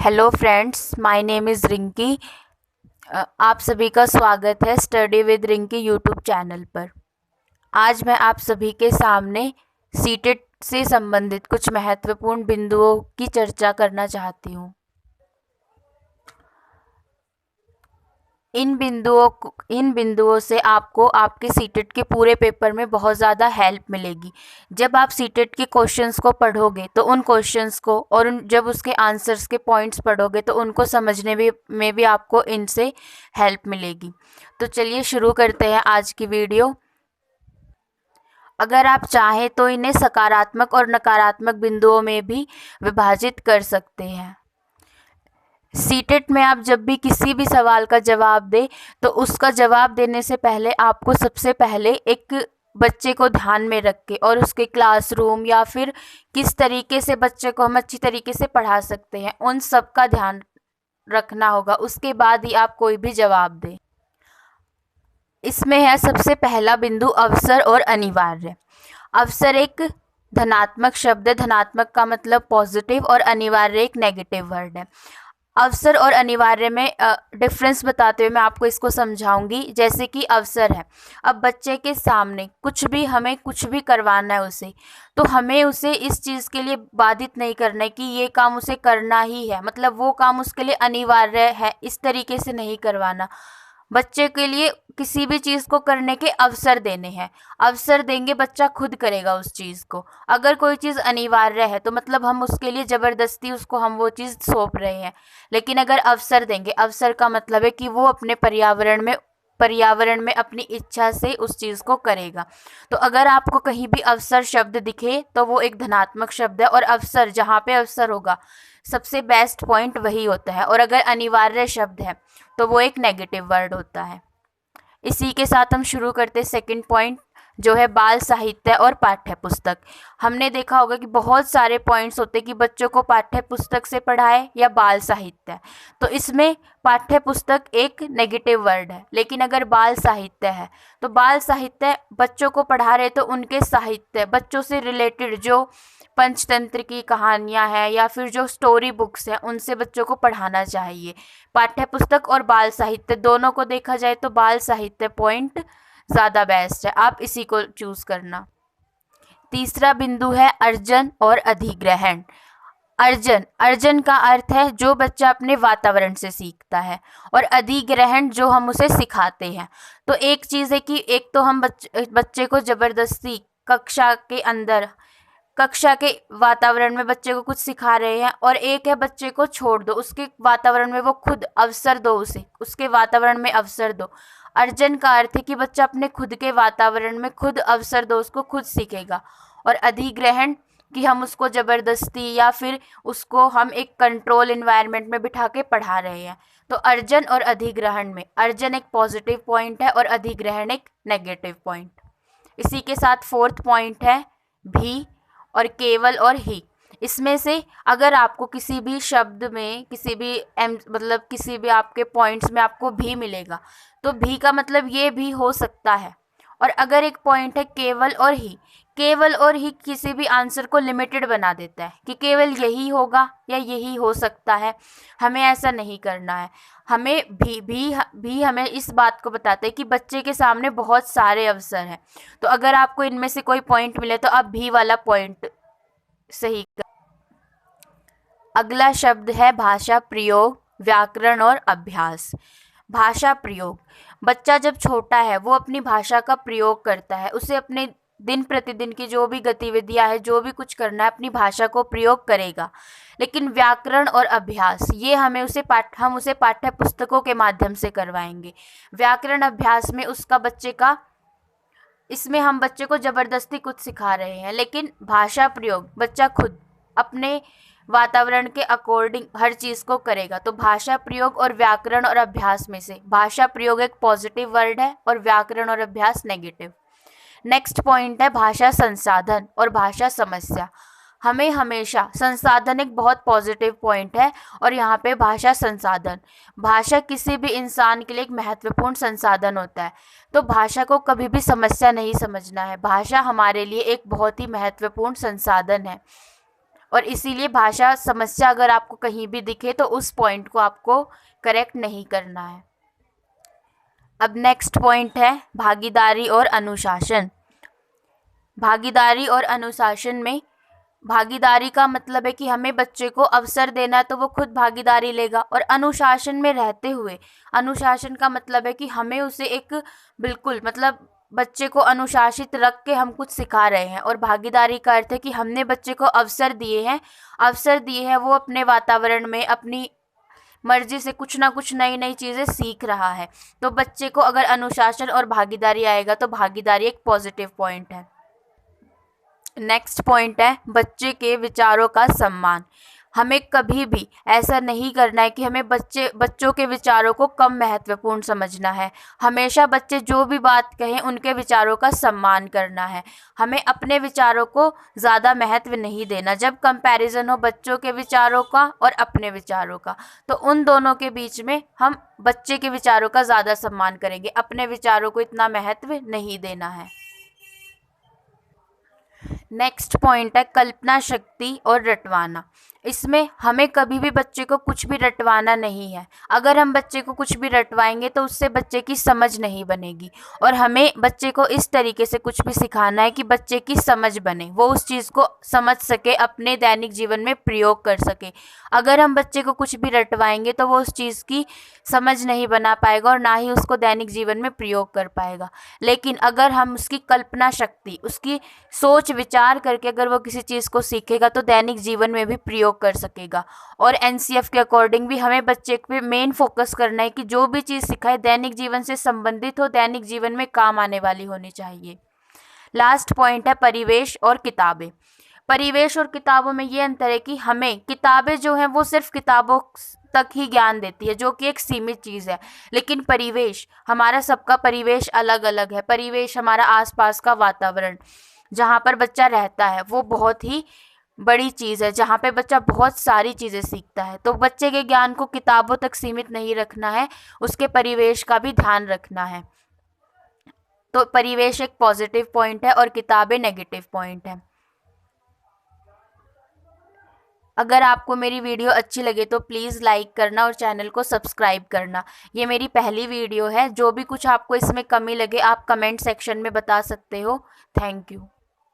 Hello friends, my name is Rinki. आप सभी का स्वागत है study with Rinki YouTube channel पर। आज मैं आप सभी के सामने सीटेट से संबंधित कुछ महत्वपूर्ण बिंदुओं की चर्चा करना चाहती हूँ। इन बिंदुओं से आपको आपके सीटेट के पूरे पेपर में बहुत ज़्यादा हेल्प मिलेगी। जब आप सीटेट के क्वेश्चंस को पढ़ोगे तो उन क्वेश्चंस को और जब उसके आंसर्स के पॉइंट्स पढ़ोगे तो उनको समझने में भी आपको इनसे हेल्प मिलेगी। तो चलिए शुरू करते हैं आज की वीडियो। अगर आप चाहें तो इन्हें सकारात्मक और नकारात्मक बिंदुओं में भी विभाजित कर सकते हैं। सीटेट में आप जब भी किसी भी सवाल का जवाब दें तो उसका जवाब देने से पहले आपको सबसे पहले एक बच्चे को ध्यान में रख के और उसके क्लासरूम या फिर किस तरीके से बच्चे को हम अच्छी तरीके से पढ़ा सकते हैं उन सब का ध्यान रखना होगा। उसके बाद ही आप कोई भी जवाब दें। इसमें है सबसे पहला बिंदु अवसर और अनिवार्य। अवसर एक धनात्मक शब्द है। धनात्मक का मतलब पॉजिटिव और अनिवार्य एक नेगेटिव वर्ड है। अवसर और अनिवार्य में डिफरेंस बताते हुए मैं आपको इसको समझाऊंगी। जैसे कि अवसर है, अब बच्चे के सामने हमें कुछ भी करवाना है उसे, तो हमें उसे इस चीज़ के लिए बाधित नहीं करना है कि ये काम उसे करना ही है, मतलब वो काम उसके लिए अनिवार्य है, इस तरीके से नहीं करवाना। बच्चे के लिए किसी भी चीज़ को करने के अवसर देने हैं। अवसर देंगे बच्चा खुद करेगा उस चीज़ को। अगर कोई चीज़ अनिवार्य है तो मतलब हम उसके लिए ज़बरदस्ती उसको हम वो चीज़ सौंप रहे हैं। लेकिन अगर अवसर देंगे, अवसर का मतलब है कि वो अपने पर्यावरण में अपनी इच्छा से उस चीज़ को करेगा। तो अगर आपको कहीं भी अवसर शब्द दिखे तो वो एक धनात्मक शब्द है। और अवसर, जहाँ पे अवसर होगा सबसे बेस्ट पॉइंट वही होता है। और अगर अनिवार्य शब्द है तो वो एक नेगेटिव वर्ड होता है। इसी के साथ हम शुरू करते हैं सेकंड पॉइंट, जो है बाल साहित्य और पाठ्य पुस्तक। हमने देखा होगा कि बहुत सारे पॉइंट्स होते हैं कि बच्चों को पाठ्य पुस्तक से पढ़ाए या बाल साहित्य। तो इसमें पाठ्य पुस्तक एक नेगेटिव वर्ड है, लेकिन अगर बाल साहित्य है तो बाल साहित्य बच्चों को पढ़ा रहे तो उनके साहित्य, बच्चों से रिलेटेड जो पंचतंत्र की कहानियाँ हैं या फिर जो स्टोरी बुक्स हैं उनसे बच्चों को पढ़ाना चाहिए। पाठ्य पुस्तक और बाल साहित्य दोनों को देखा जाए तो बाल साहित्य पॉइंट ज़्यादा बेस्ट है, आप इसी को चूज़ करना। तीसरा बिंदु है अर्जन और अधिग्रहण। अर्जन का अर्थ है जो बच्चा अपने वातावरण से सीखता है, और अधिग्रहण जो हम उसे सिखाते हैं। तो एक चीज़ है कि एक तो हम बच्चे को ज़बरदस्ती कक्षा के वातावरण में बच्चे को कुछ सिखा रहे हैं, और एक है बच्चे को छोड़ दो, उसके वातावरण में वो खुद अवसर दो, उसे उसके वातावरण में अवसर दो। अर्जन का अर्थ है कि बच्चा अपने खुद के वातावरण में खुद अवसर दो, उसको खुद सीखेगा। और अधिग्रहण कि हम उसको ज़बरदस्ती या फिर उसको हम एक कंट्रोल इन्वायरमेंट में बिठा के पढ़ा रहे हैं। तो अर्जन और अधिग्रहण में अर्जन एक पॉजिटिव पॉइंट है और अधिग्रहण एक नेगेटिव पॉइंट। इसी के साथ फोर्थ पॉइंट है भी और केवल और ही। इसमें से अगर आपको किसी भी शब्द में किसी भी आपके पॉइंट्स में आपको भी मिलेगा तो भी का मतलब ये भी हो सकता है। और अगर एक पॉइंट है केवल और ही किसी भी आंसर को लिमिटेड बना देता है कि केवल यही होगा या यही हो सकता है। हमें ऐसा नहीं करना है। हमें भी हमें इस बात को बताता है कि बच्चे के सामने बहुत सारे अवसर हैं। तो अगर आपको इनमें से कोई पॉइंट मिले तो आप भी वाला पॉइंट सही कर। अगला शब्द है भाषा प्रयोग, व्याकरण और अभ्यास। भाषा प्रयोग, बच्चा जब छोटा है वो अपनी भाषा का प्रयोग करता है। उसे अपने दिन प्रतिदिन की जो भी गतिविधियां है, जो भी कुछ करना है, अपनी भाषा को प्रयोग करेगा। लेकिन व्याकरण और अभ्यास ये हम उसे पाठ्य पुस्तकों के माध्यम से करवाएंगे। व्याकरण अभ्यास में इसमें हम बच्चे को ज़बरदस्ती कुछ सिखा रहे हैं, लेकिन भाषा प्रयोग बच्चा खुद अपने वातावरण के अकॉर्डिंग हर चीज़ को करेगा। तो भाषा प्रयोग और व्याकरण और अभ्यास में से भाषा प्रयोग एक पॉजिटिव वर्ड है और व्याकरण और अभ्यास नेगेटिव। नेक्स्ट पॉइंट है भाषा संसाधन और भाषा समस्या। हमें हमेशा संसाधन एक बहुत पॉजिटिव पॉइंट है, और यहाँ पे भाषा संसाधन, भाषा किसी भी इंसान के लिए एक महत्वपूर्ण संसाधन होता है। तो भाषा को कभी भी समस्या नहीं समझना है। भाषा हमारे लिए एक बहुत ही महत्वपूर्ण संसाधन है। और इसीलिए भाषा समस्या अगर आपको कहीं भी दिखे तो उस पॉइंट को आपको करेक्ट नहीं करना है। अब नेक्स्ट पॉइंट है भागीदारी और अनुशासन। भागीदारी और अनुशासन में भागीदारी का मतलब है कि हमें बच्चे को अवसर देना है तो वो खुद भागीदारी लेगा, और अनुशासन में रहते हुए, अनुशासन का मतलब है कि हमें उसे एक बिल्कुल मतलब बच्चे को अनुशासित रख के हम कुछ सिखा रहे हैं, और भागीदारी का अर्थ है कि हमने बच्चे को अवसर दिए हैं वो अपने वातावरण में अपनी मर्जी से कुछ ना कुछ नई नई चीज़ें सीख रहा है। तो बच्चे को अगर अनुशासन और भागीदारी आएगा तो भागीदारी एक पॉजिटिव पॉइंट है। नेक्स्ट पॉइंट है बच्चे के विचारों का सम्मान। हमें कभी भी ऐसा नहीं करना है कि हमें बच्चों के विचारों को कम महत्वपूर्ण समझना है। हमेशा बच्चे जो भी बात कहें उनके विचारों का सम्मान करना है। हमें अपने विचारों को ज़्यादा महत्व नहीं देना। जब कंपैरिजन हो बच्चों के विचारों का और अपने विचारों का, तो उन दोनों के बीच में हम बच्चे के विचारों का ज़्यादा सम्मान करेंगे, अपने विचारों को इतना महत्व नहीं देना है। नेक्स्ट पॉइंट है कल्पना शक्ति और रटवाना। इसमें हमें कभी भी बच्चे को कुछ भी रटवाना नहीं है। अगर हम बच्चे को कुछ भी रटवाएंगे तो उससे बच्चे की समझ नहीं बनेगी, और हमें बच्चे को इस तरीके से कुछ भी सिखाना है कि बच्चे की समझ बने, वो उस चीज़ को समझ सके, अपने दैनिक जीवन में प्रयोग कर सके। अगर हम बच्चे को कुछ भी रटवाएंगे तो वो उस चीज़ की समझ नहीं बना पाएगा और ना ही उसको दैनिक जीवन में प्रयोग कर पाएगा। लेकिन अगर हम उसकी कल्पना शक्ति, उसकी सोच विचार करके अगर वो किसी चीज़ को सीखेगा तो दैनिक जीवन में भी प्रयोग कर सकेगा। और एनसीएफ के अकॉर्डिंग भी हमें बच्चे पे मेन फोकस करना है कि जो भी चीज़ सिखाए दैनिक जीवन से संबंधित हो, दैनिक जीवन में काम आने वाली होनी चाहिए। लास्ट पॉइंट है परिवेश और किताबें। परिवेश और किताबों में ये अंतर है कि हमें किताबें जो हैं वो सिर्फ किताबों तक ही ज्ञान देती है, जो कि एक सीमित चीज़ है। लेकिन परिवेश, हमारा सबका परिवेश अलग अलग है। परिवेश हमारा आसपास का वातावरण, जहाँ पर बच्चा रहता है, वो बहुत ही बड़ी चीज़ है, जहाँ पे बच्चा बहुत सारी चीज़ें सीखता है। तो बच्चे के ज्ञान को किताबों तक सीमित नहीं रखना है, उसके परिवेश का भी ध्यान रखना है। तो परिवेश एक पॉजिटिव पॉइंट है और किताबें नेगेटिव पॉइंट है। अगर आपको मेरी वीडियो अच्छी लगे तो प्लीज़ लाइक करना और चैनल को सब्सक्राइब करना। ये मेरी पहली वीडियो है। जो भी कुछ आपको इसमें कमी लगे आप कमेंट सेक्शन में बता सकते हो। Thank you.